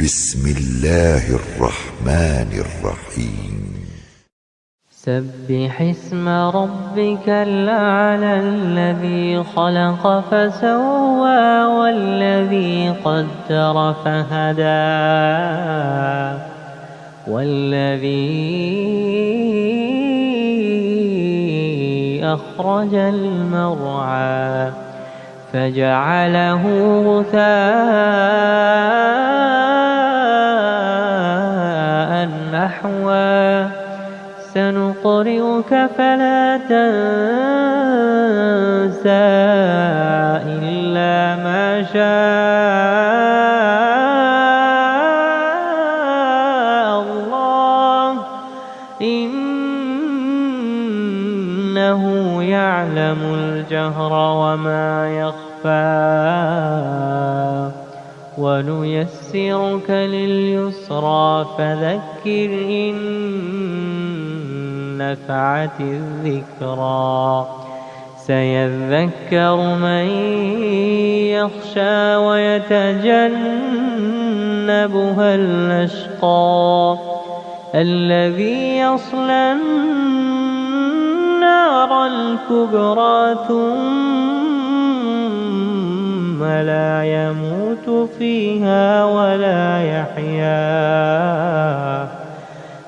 بسم الله الرحمن الرحيم سبح اسم ربك الأعلى الذي خلق فسوى والذي قدر فهدى والذي أخرج المرعى فجعله غثاء نحوا سنقرئك فلا تنسى إلا ما شاء الله إنه يعلم الجهر وما يخفى ونيسرك لليسرى فذكر إن نفعت الذكرى سيذكر من يخشى ويتجنبها الأشقى الذي يصلى النار الكبرى ثم لا يموت فيها ولا يحيا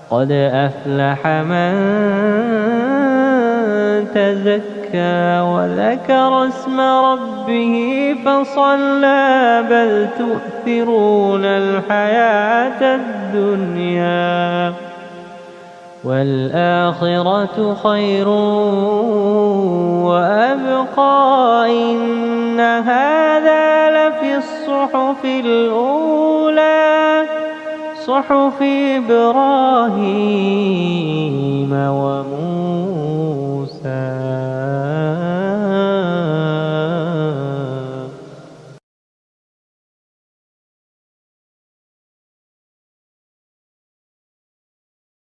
قد أفلح من تزكى وذكر اسم ربه فصلى بل تؤثرون الحياة الدنيا والآخرة خير وأبقى إن هذا لفي الصحف الأولى صحف إبراهيم وموسى